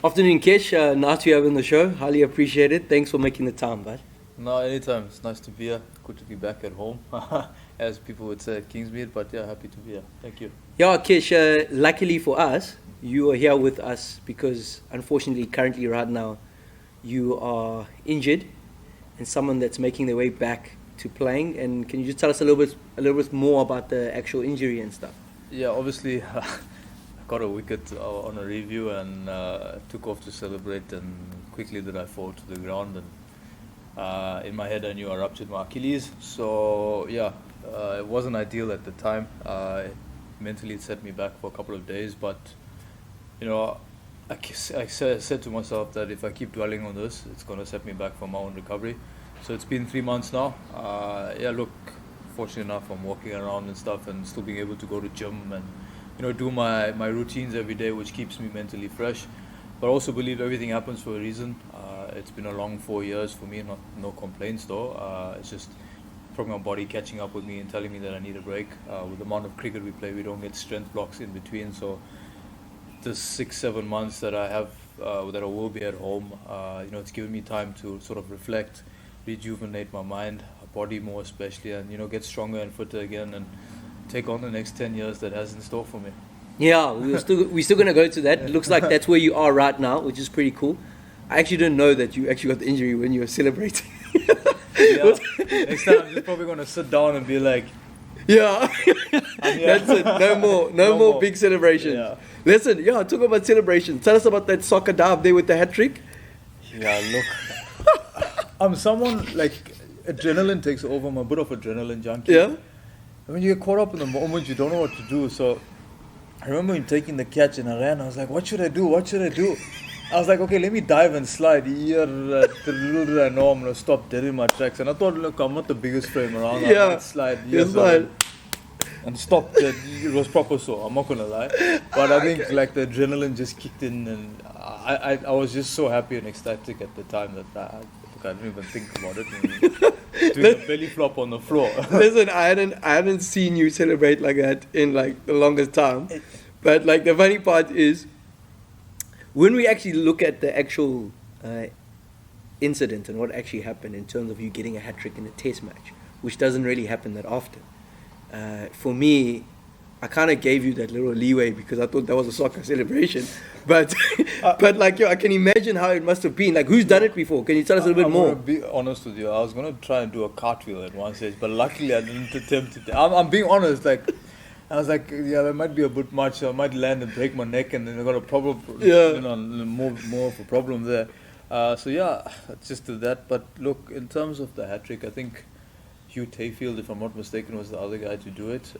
Afternoon, Kesh. Nice to have you on the show. Highly appreciate it. Thanks for making the time, bud. No, anytime. It's nice to be here. Good to be back at home, as people would say at Kingsmead. But yeah, happy to be here. Thank you. Yeah, Kesh. Luckily for us, you are here with us because, unfortunately, currently right now, you are injured, and someone that's making their way back to playing. And can you just tell us a little bit more about the actual injury and stuff? Yeah, obviously, I got a wicket on a review and took off to celebrate, and quickly did I fall to the ground. And in my head, I knew I ruptured my Achilles. So yeah, it wasn't ideal at the time. Mentally, it set me back for a couple of days, but you know, said to myself that if I keep dwelling on this, it's going to set me back from my own recovery. So it's been 3 months now. Yeah, look, fortunate enough, I'm walking around and stuff, and still being able to go to gym and do my routines every day, which keeps me mentally fresh. But I also believe everything happens for a reason. It's been a long 4 years for me, no complaints though. It's just probably my body catching up with me and telling me that I need a break. With the amount of cricket we play, we don't get strength blocks in between. So the 6-7 months that I have, that I will be at home, it's given me time to sort of reflect, rejuvenate my mind, body more especially, and get stronger and fitter again, and take on the next 10 years that has in store for me. Yeah, we're still gonna go to that. It looks like that's where you are right now, which is pretty cool. I actually didn't know that you actually got the injury when you were celebrating. Yeah, next time I'm just probably going to sit down and be like, Yeah, I'm here. that's it. No more, no No more more. big celebrations. Yeah. Listen, yeah, talk about celebrations. Tell us about that soccer dive there with the hat trick. Yeah, look, I'm someone like adrenaline takes over. I'm a bit of adrenaline junkie. Yeah, When you get caught up in the moment, you don't know what to do. So I remember him taking the catch and I ran. I was like, what should I do? What should I do? I was like, okay, let me dive and slide. Here, little did I know I'm going to stop dead in my tracks. And I thought, look, I'm not the biggest frame around. I Yeah. might slide. You Yes, slide. and stop dead. It was proper sore, I'm not going to lie. But I think like the adrenaline just kicked in, and I was just so happy and ecstatic at the time that I didn't even think about it. Doing a belly flop on the floor. listen, I hadn't seen you celebrate like that in like the longest time. But like the funny part is, when we actually look at the actual incident and what actually happened in terms of you getting a hat trick in a test match, which doesn't really happen that often. For me, I kind of gave you that little leeway because I thought that was a soccer celebration. But but like, I can imagine how it must have been. Like, who's done it before? Can you tell us a little bit I'm more? gonna be honest with you. I was gonna try and do a cartwheel at one stage, but luckily I didn't attempt it. I'm being honest. Like, I was like, yeah, that might be a bit much. I might land and break my neck, and then I got a problem. Yeah. More of a problem there. So yeah, just do that. But look, in terms of the hat trick, I think Hugh Tayfield, if I'm not mistaken, was the other guy to do it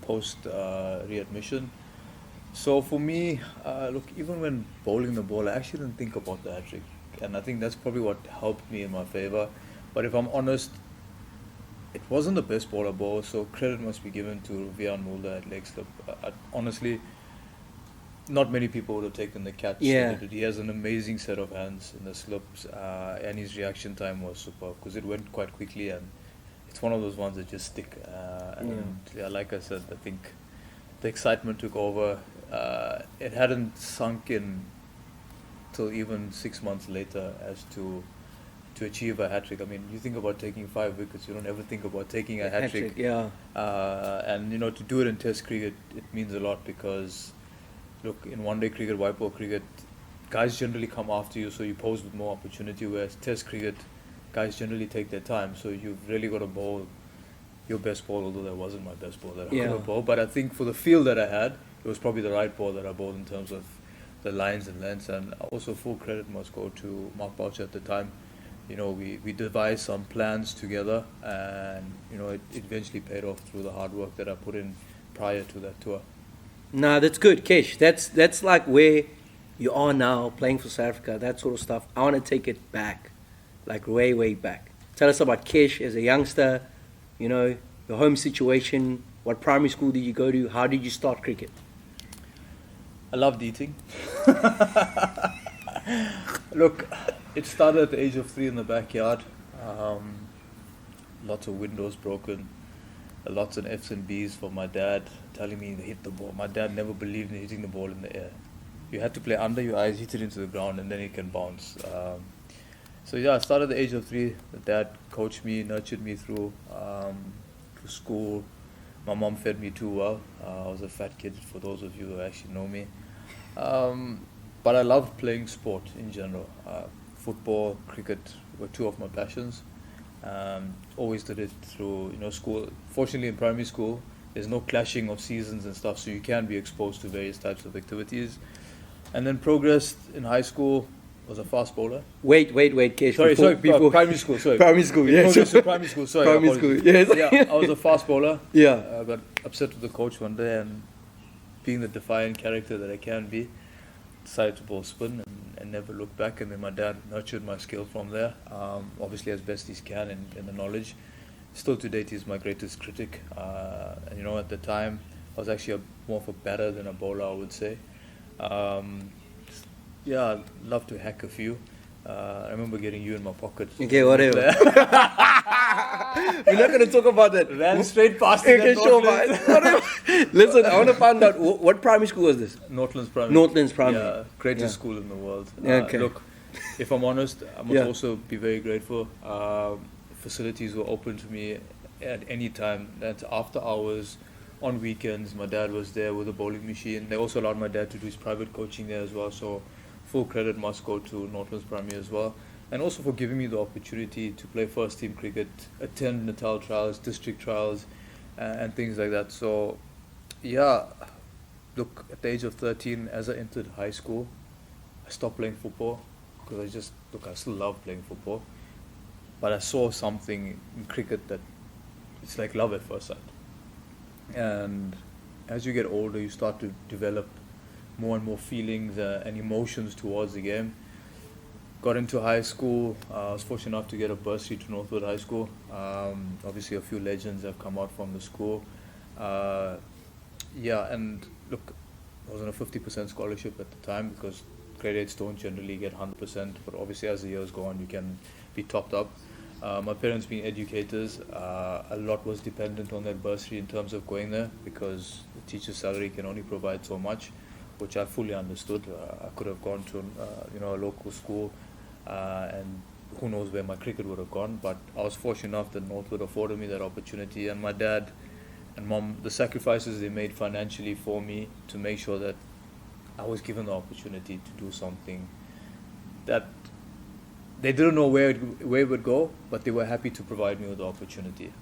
post readmission. So for me, look, even when bowling the ball, I actually didn't think about the hat trick, and I think that's probably what helped me in my favor. But if I'm honest, it wasn't the best bowler ball, so credit must be given to Vian Mulder at leg slip. Honestly, not many people would have taken the catch. Yeah. That he has an amazing set of hands in the slips, and his reaction time was superb because it went quite quickly, and it's one of those ones that just stick. And yeah, like I said, I think the excitement took over. It hadn't sunk in till even 6 months later as to achieve a hat trick. I mean, you think about taking 5 wickets, you don't ever think about taking a hat trick. Yeah. And to do it in Test cricket, it means a lot because, look, in one-day cricket, white ball cricket, guys generally come after you, so you pose with more opportunity. Whereas Test cricket, guys generally take their time, so you've really got to bowl your best ball. Although that wasn't my best ball that I Yeah. could have bowled, but I think for the field that I had, it was probably the right ball that I bowled in terms of the lines and lengths. And also full credit must go to Mark Boucher at the time. We devised some plans together, and it eventually paid off through the hard work that I put in prior to that tour. Nah, that's good, Kesh. That's like where you are now, playing for South Africa, that sort of stuff. I want to take it back, like way, way back. Tell us about Kesh as a youngster, your home situation. What primary school did you go to? How did you start cricket? I loved eating. Look, it started at the age of 3 in the backyard. Lots of windows broken, lots of F's and B's from my dad telling me to hit the ball. My dad never believed in hitting the ball in the air. you had to play under your eyes, hit it into the ground, and then it can bounce. So yeah, I started at the age of 3. The dad coached me, nurtured me through school. My mom fed me too well. I was a fat kid, for those of you who actually know me. But I loved playing sport in general. Football, cricket were 2 of my passions. Always did it through school. Fortunately, in primary school, there's no clashing of seasons and stuff, so you can be exposed to various types of activities. And then progressed in high school. Was a fast bowler. Wait, Kesh. Sorry, primary school. Sorry, primary school. Yes. Progressed to primary school. Sorry, primary apologies. school. Yes. Yeah, I was a fast bowler. Yeah. I got upset with the coach one day, and being the defiant character that I can be, decided to bowl spin and never look back. And then my dad nurtured my skill from there, obviously as best he can in the knowledge. Still to date, he's my greatest critic. And at the time, I was actually more of a batter than a bowler, I would say. Yeah, I'd love to hack a few. I remember getting you in my pocket. Okay, whatever. We're not going to talk about that. Ran straight past it. Okay, sure, man. Listen, I want to find out, what primary school was this? Northlands Primary. Northlands Primary. Yeah, greatest school in the world. Okay. Look, if I'm honest, I must also be very grateful. Facilities were open to me at any time. That's after hours, on weekends. My dad was there with a bowling machine. They also allowed my dad to do his private coaching there as well. So full credit must go to Northlands Primary as well. And also for giving me the opportunity to play first team cricket, attend Natal trials, district trials, and things like that. So, yeah, look, at the age of 13, as I entered high school, I stopped playing football because I still love playing football. But I saw something in cricket that it's like love at first sight. And as you get older, you start to develop more and more feelings and emotions towards the game. Got into high school. I was fortunate enough to get a bursary to Northwood High School. Obviously, a few legends have come out from the school. And look, I was on a 50% scholarship at the time because grade 8s don't generally get 100%, but obviously as the years go on, you can be topped up. My parents being educators, a lot was dependent on that bursary in terms of going there because the teacher's salary can only provide so much, which I fully understood. I could have gone to a local school and who knows where my cricket would have gone, but I was fortunate enough that Northwood afforded me that opportunity, and my dad and mom, the sacrifices they made financially for me to make sure that I was given the opportunity to do something that they didn't know where it would go, but they were happy to provide me with the opportunity.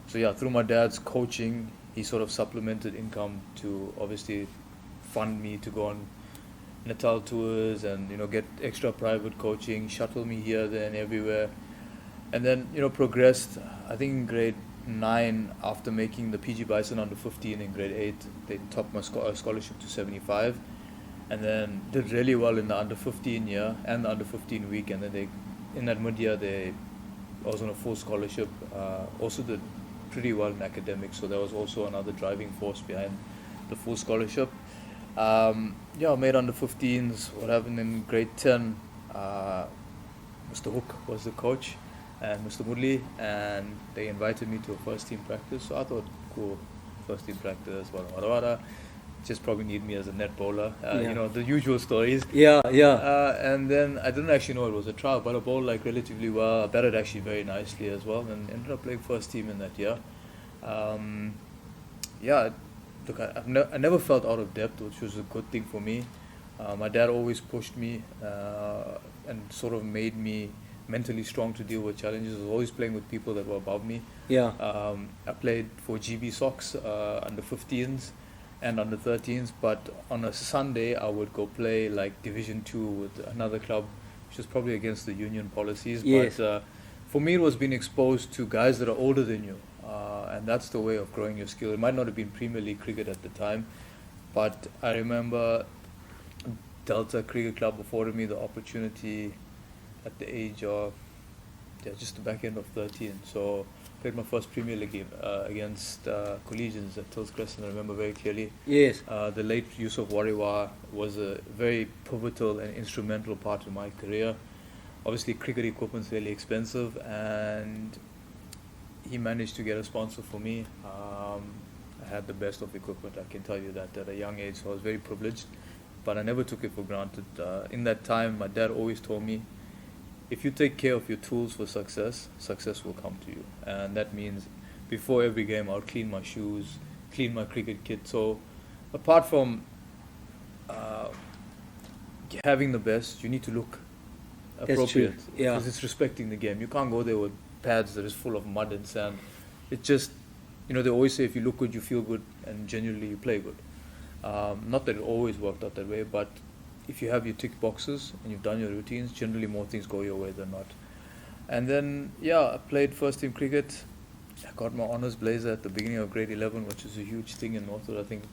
Through my dad's coaching, he sort of supplemented income to obviously fund me to go on Natal tours and get extra private coaching, shuttle me here, there, and everywhere, and then progressed. I think in grade 9, after making the PG Bison under 15 in grade 8, they topped my scholarship to 75. And then did really well in the under 15 year and the under 15 week, and then in that mid year I was on a full scholarship. Also did pretty well in academics, so that was also another driving force behind the full scholarship. I made under 15s. What happened in grade 10? Mr. Hook was the coach, and Mr. Mudley, and they invited me to a first team practice. So I thought, cool, first team practice, wada. Just probably need me as a net bowler, the usual stories. And then I didn't actually know it was a trial, but I bowled relatively well. I batted actually very nicely as well, and ended up playing first team in that year. Look, I never felt out of depth, which was a good thing for me. My dad always pushed me and sort of made me mentally strong to deal with challenges. I was always playing with people that were above me. I played for GB Sox under 15s. And under 13s, but on a Sunday I would go play Division 2 with another club, which is probably against the union policies. Yes. But for me, it was being exposed to guys that are older than you, and that's the way of growing your skill. It might not have been Premier League cricket at the time, but I remember Delta Cricket Club afforded me the opportunity at the age of just the back end of 13. So played my first Premier League game against Collegians at Tills Crescent, I remember very clearly. Yes. The late Yusuf Wariwa was a very pivotal and instrumental part of my career. Obviously, cricket equipment's really expensive, and he managed to get a sponsor for me. I had the best of equipment, I can tell you that, at a young age, so I was very privileged, but I never took it for granted. In that time, my dad always told me, if you take care of your tools for success, success will come to you. And that means before every game, I would clean my shoes, clean my cricket kit. So apart from having the best, you need to look appropriate. Yeah. Because it's respecting the game. You can't go there with pads that is full of mud and sand. It just, they always say if you look good, you feel good, and genuinely you play good. Not that it always worked out that way, but if you have your tick boxes and you've done your routines, generally more things go your way than not. And then, I played first team cricket. I got my honours blazer at the beginning of grade 11, which is a huge thing in Northwood. I think,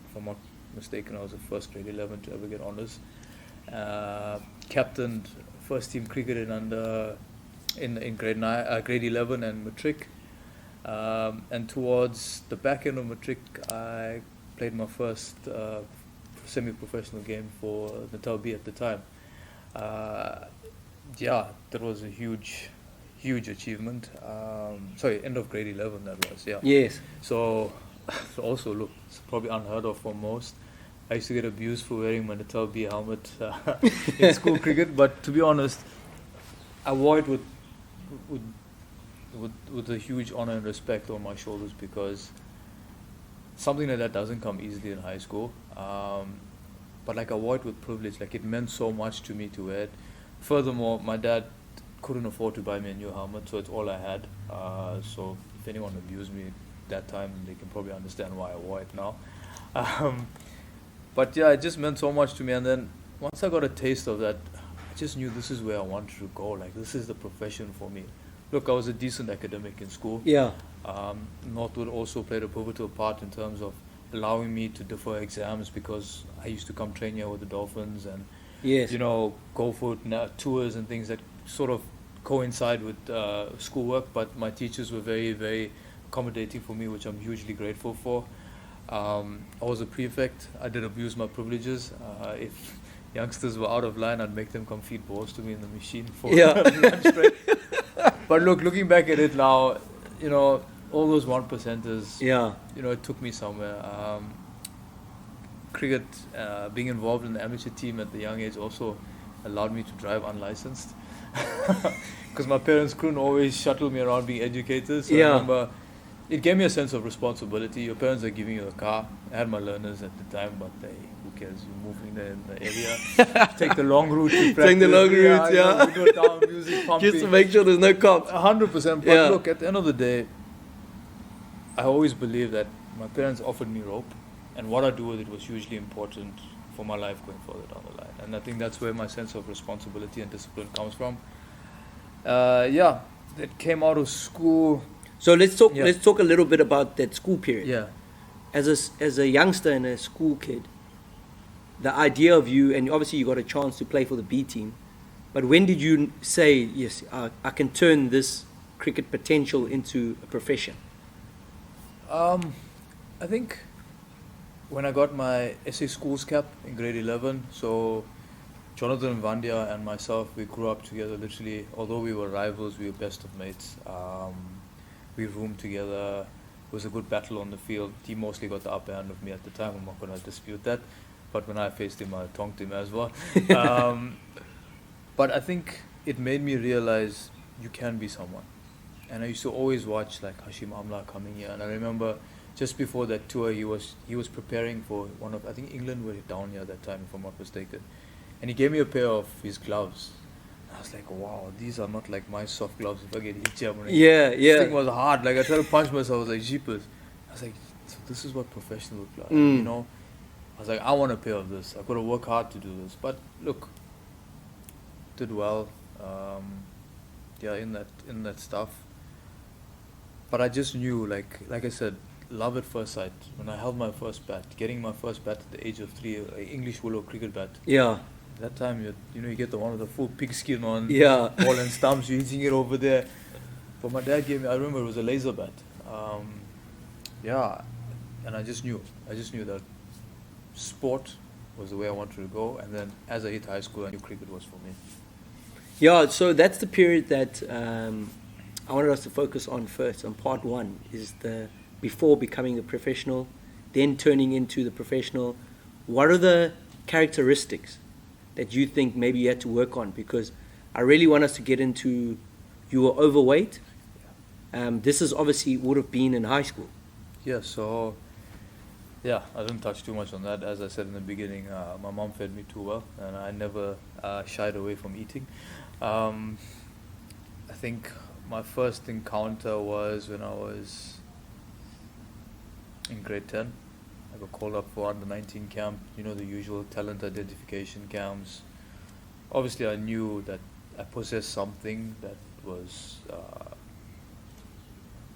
if I'm not mistaken, I was the first grade 11 to ever get honours. Captained first team cricket in grade 11 and matric. And towards the back end of matric, I played my first semi-professional game for Natal B at the time. That was a huge achievement. End of grade 11 that was, Yes. So also, look, it's probably unheard of for most. I used to get abused for wearing my Natal B helmet in school cricket, but to be honest, I wore it with a huge honor and respect on my shoulders, because something like that doesn't come easily in high school. But I wore it with privilege. It meant so much to me to wear it. Furthermore, my dad couldn't afford to buy me a new helmet, so it's all I had. So if anyone abused me that time, they can probably understand why I wore it now. But it just meant so much to me. And then once I got a taste of that, I just knew this is where I wanted to go. This is the profession for me. Look, I was a decent academic in school. Yeah. Northwood also played a pivotal part in terms of allowing me to defer exams, because I used to come train here with the Dolphins and Yes. go for tours and things that sort of coincide with schoolwork. But my teachers were very, very accommodating for me, which I'm hugely grateful for. I was a prefect. I did abuse my privileges. If youngsters were out of line, I'd make them come feed balls to me in the machine for lunch break. But looking back at it now, all those 1%ers, it took me somewhere. Cricket, being involved in the amateur team at the young age also allowed me to drive unlicensed, because my parents couldn't always shuttle me around being educators. So I remember it gave me a sense of responsibility. Your parents are giving you a car. I had my learners at the time, but who cares? You're moving there in the area. Take the long route to practice. Take the long route, We go down, music pumping. Just to make sure there's no cops. 100%. But look, at the end of the day, I always believe that my parents offered me rope, and what I do with it was hugely important for my life going further down the line. And I think that's where my sense of responsibility and discipline comes from. It came out of school. So let's talk a little bit about that school period. Yeah. As a youngster and a school kid, the idea of you, and obviously you got a chance to play for the B team, but when did you say, yes, I can turn this cricket potential into a profession? I think when I got my SA Schools cap in grade 11, so Jonathan Vandia and myself, we grew up together literally. Although we were rivals, we were best of mates. We roomed together. It was a good battle on the field. He mostly got the upper hand of me at the time. I'm not going to dispute that. But when I faced him, I tonked him as well. But I think it made me realize you can be someone. And I used to always watch Hashim Amla coming here. And I remember just before that tour, he was preparing for one of, I think England were down here at that time, if I'm not mistaken. And he gave me a pair of his gloves. I was like, wow, these are not like my soft gloves. If I get hit here, this thing was hard. I tried to punch myself. I was like, jeepers. I was like, so this is what professional look like, I was like, I want a pair of this. I've got to work hard to do this. But look, did well. In that stuff. But I just knew, like I said, love at first sight. When I held my first bat, getting my first bat at the age of 3, an English willow cricket bat. Yeah. That time, you get the one with the full pigskin on, ball and stumps, you're hitting it over there. But my dad gave me, I remember it was a laser bat. And I just knew that sport was the way I wanted to go. And then as I hit high school, I knew cricket was for me. Yeah, so that's the period that I wanted us to focus on first. On part 1 is the before becoming a professional, then turning into the professional? What are the characteristics that you think maybe you had to work on? Because I really want us to get into, you were overweight. This is obviously would have been in high school. Yeah, so yeah, I didn't touch too much on that. As I said in the beginning, my mom fed me too well, and I never shied away from eating. I think my first encounter was when I was in grade 10. I got called up for under 19 camp, you know, the usual talent identification camps. Obviously, I knew that I possessed something that was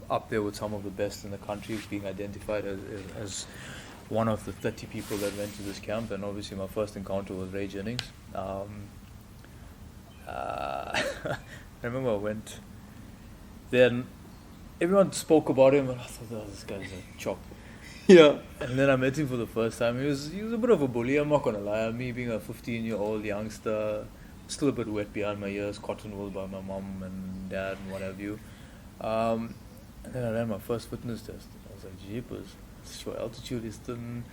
up there with some of the best in the country, being identified as one of the 30 people that went to this camp. And obviously my first encounter was Ray Jennings. I remember I went there and everyone spoke about him and I thought, oh, this guy's a chop. Yeah. And then I met him for the first time. He was a bit of a bully, I'm not gonna lie. Me being a 15-year-old youngster, still a bit wet behind my ears, cotton wool by my mom and dad and what have you. And then I ran my first fitness test. I was like, jeepers, your altitude is thin.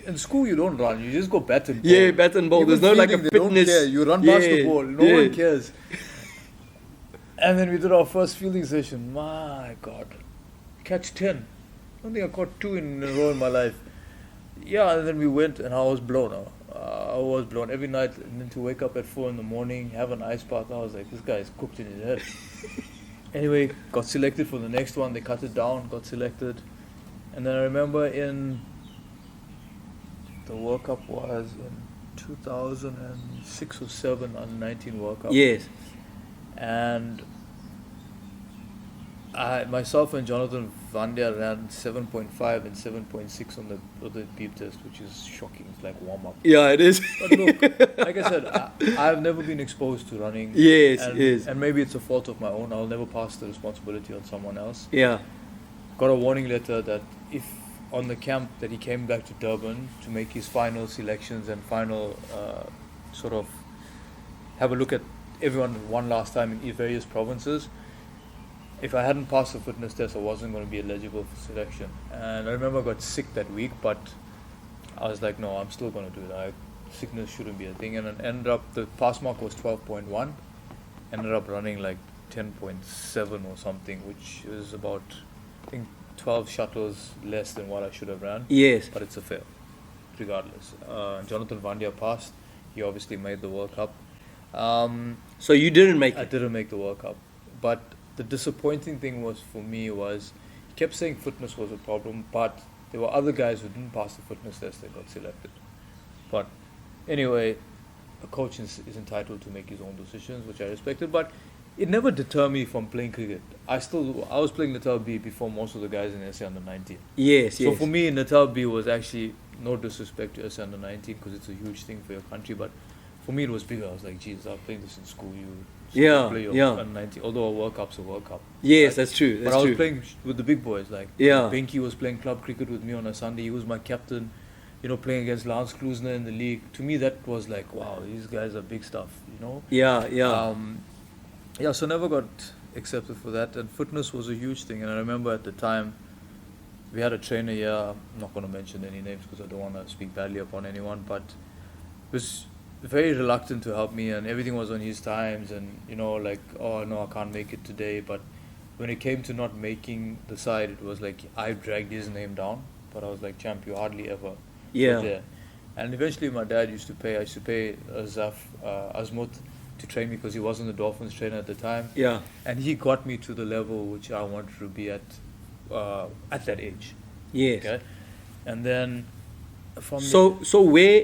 In school you don't run, you just go bat and ball. Yeah, bat and ball. Even There's no like a fielding, they don't fitness. care. You run past the ball, no one cares. And then we did our first fielding session. My God, catch 10. I don't think I caught 2 in a row in my life. Yeah, and then we went and I was blown out. I was blown every night, and then to wake up at 4 in the morning, have an ice bath, I was like, this guy is cooked in his head. Anyway, got selected for the next one, they cut it down, got selected. And then I remember in the World Cup was in 2006 or 7 under 19 World Cup. Yes. And myself and Jonathan Vandia ran 7.5 and 7.6 on the beep test, which is shocking. It's like warm up. Yeah, it is. But look, like I said, I've never been exposed to running. Yes, and, yes. And maybe it's a fault of my own. I'll never pass the responsibility on someone else. Yeah. Got a warning letter that if on the camp that he came back to Durban to make his final selections and final sort of have a look at everyone one last time in various provinces, if I hadn't passed the fitness test, I wasn't going to be eligible for selection. And I remember I got sick that week, but I was like, no, I'm still going to do it. Sickness shouldn't be a thing. And it ended up, the pass mark was 12.1. Ended up running like 10.7 or something, which is about, I think, 12 shuttles less than what I should have ran. Yes. But it's a fail, regardless. Jonathan Vandia passed. He obviously made the World Cup. So you didn't make I it? didn't make the World Cup. But the disappointing thing was for me was he kept saying fitness was a problem, but there were other guys who didn't pass the fitness test that got selected. But anyway, a coach is entitled to make his own decisions, which I respected, but it never deterred me from playing cricket. I was playing Natal B before most of the guys in SA under 19. Yes, So for me, Natal B was actually, no disrespect to SA under 19 because it's a huge thing for your country, but for me it was bigger. I was like, geez, I was playing this in school. Play your under 19, although a World Cup's a World Cup. Yes, right? that's true. But I was playing with the big boys. Like Yeah. Benki was playing club cricket with me on a Sunday. He was my captain. You know, playing against Lance Kloosner in the league. To me, that was like, wow, these guys are big stuff. You know. Yeah. So never got accepted for that. And fitness was a huge thing. And I remember at the time, we had a trainer here. I'm not going to mention any names because I don't want to speak badly upon anyone. But was very reluctant to help me, and everything was on his times. And you know, like, oh no, I can't make it today. But when it came to not making the side, it was like I dragged his name down. But I was like, champ, you hardly ever. Yeah. There. And eventually my dad used to pay Azmut to train me because he wasn't the Dolphins trainer at the time. Yeah. And he got me to the level which I wanted to be at that age. Yes. Okay. And then from So where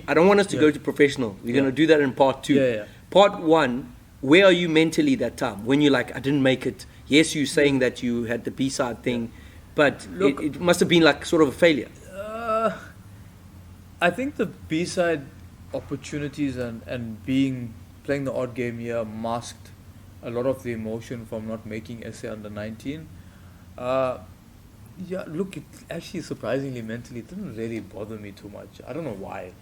I don't want us to go to professional. We're going to do that in part 2. Yeah. Part 1, where are you mentally that time? When you're like, I didn't make it. Yes, you're saying that you had the B-side thing, but Look, it must have been like sort of a failure. I think the B-side opportunities and playing the odd game here masked a lot of the emotion from not making SA under 19. Look, it actually surprisingly mentally it didn't really bother me too much. I don't know why.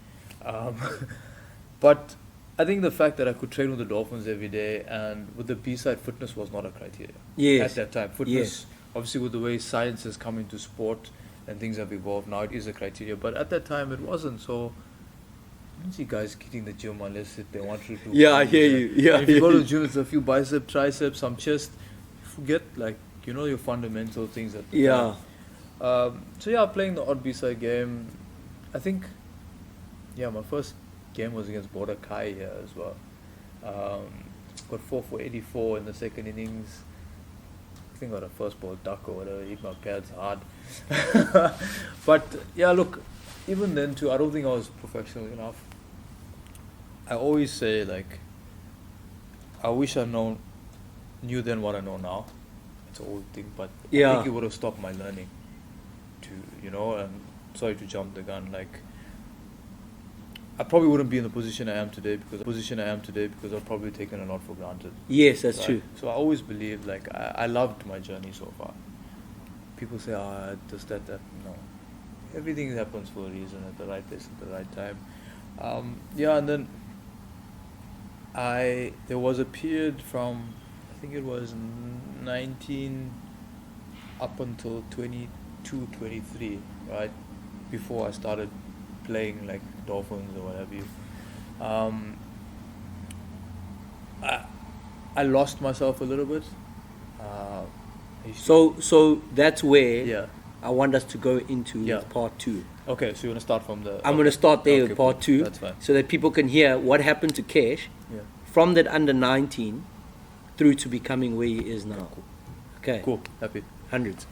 But I think the fact that I could train with the Dolphins every day and with the B-side, fitness was not a criteria. Yes. At that time, fitness obviously with the way science has come into sport and things have evolved, now it is a criteria. But at that time it wasn't. So I don't see guys hitting the gym unless they want to do. Yeah, I hear you. Yeah, And if you go to the gym, it's a few biceps, triceps, some chest. You forget your fundamental things at the time. So yeah, playing the odd B-side game. I think, my first game was against Border Kai here as well. Got 4 for 84 in the second innings. I think got a first ball duck or whatever, hit my pads hard. But yeah, look, even then too, I don't think I was professional enough. I always say I wish I knew then what I know now. It's an old thing, but I think it would have stopped my learning. And sorry to jump the gun, I probably wouldn't be in the position I am today because I've probably taken a lot for granted. Yes, that's true. So I always believe I loved my journey so far. People say, this, that. No. Everything happens for a reason, at the right place at the right time. And then there was a period from, I think it was 19 up until 22, 23, right? Before I started playing Dolphins or whatever I lost myself a little bit. So that's where Yeah. I want us to go into part 2. Okay, so you want to start from the... I'm going to start there with part cool. 2, That's fine. so that people can hear what happened to Kesh Yeah. from that under 19 through to becoming where he is now. Cool. Okay. Cool. Happy. Hundreds.